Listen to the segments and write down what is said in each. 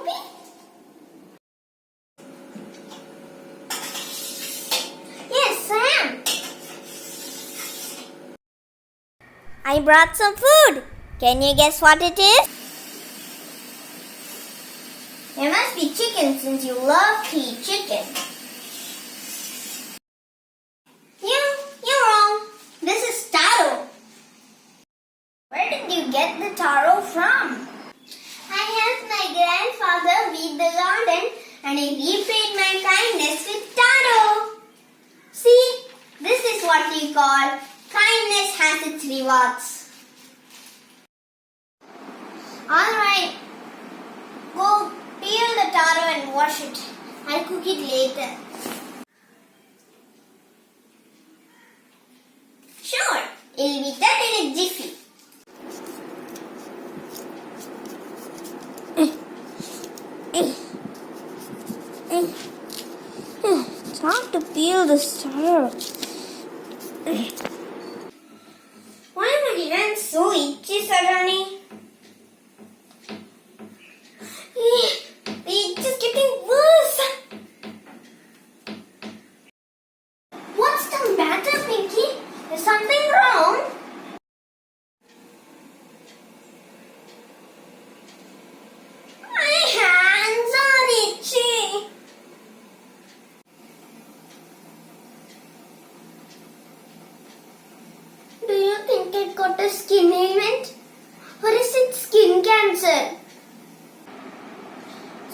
copy? Yes, I am. I brought some food. Can you guess what it is? It must be chicken since you love to eat chicken. You're wrong. This is Taro. Where did you get the taro from? I helped my grandfather weed the garden and I repaid my kindness with taro. See, this is what we call kindness has its rewards. Alright, go peel the taro and wash it. I'll cook it later. Sure, it'll be done in a jiffy. It's hard to peel this taro. Why am my hands so itchy suddenly? It's just getting worse. What's the matter, Pinky? Is something wrong? My hands are itchy. Do you think I got a skin ailment? Or is it skin cancer?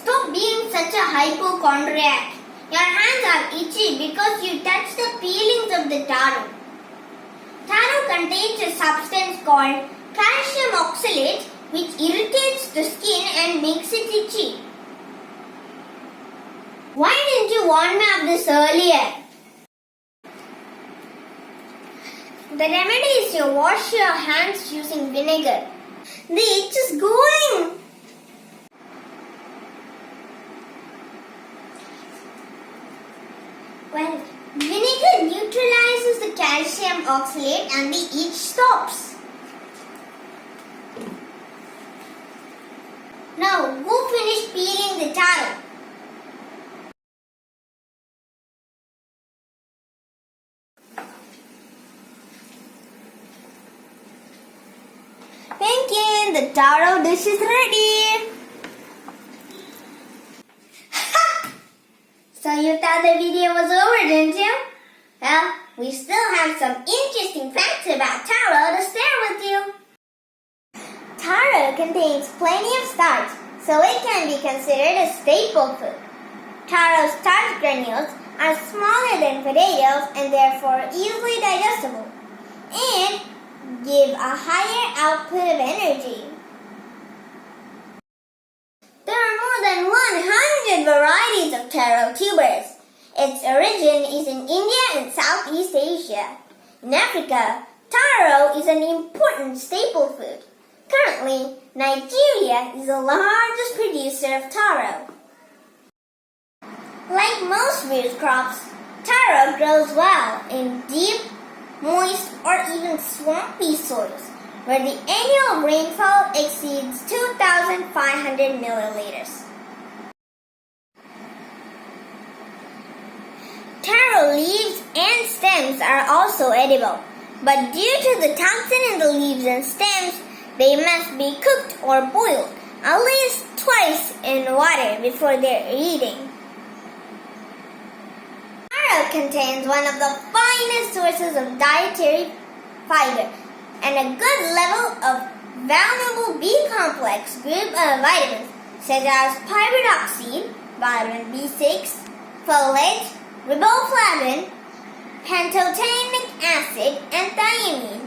Stop being such a hypochondriac. Your hands are itchy because you touched the peelings of the taro. Taro contains a substance called calcium oxalate which irritates the skin and makes it itchy. Why didn't you warn me of this earlier? The remedy is to wash your hands using vinegar. The itch is going. Well, vinegar neutralizes the calcium oxalate and the itch stops. Now go finish peeling the taro. Thank you, the taro dish is ready. So you thought the video was over, didn't you? Well, we still have some interesting facts about taro to share with you. Taro contains plenty of starch, so it can be considered a staple food. Taro starch granules are smaller than potatoes and therefore easily digestible and give a higher output of energy. There are more than 100 varieties of taro tubers. Its origin is in India and Southeast Asia. In Africa, taro is an important staple food. Currently, Nigeria is the largest producer of taro. Like most root crops, taro grows well in deep, moist, or even swampy soils, where the annual rainfall exceeds 2,500 milliliters. Taro leaves and stems are also edible, but due to the toxin in the leaves and stems, they must be cooked or boiled at least twice in water before they're eaten. Taro contains one of the finest sources of dietary fiber and a good level of valuable B-complex group of vitamins such as pyridoxine, vitamin B6, folate, riboflavin, pantotenic acid, and thiamine.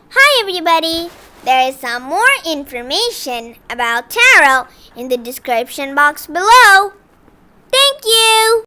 Hi everybody! There is some more information about taro in the description box below. Thank you!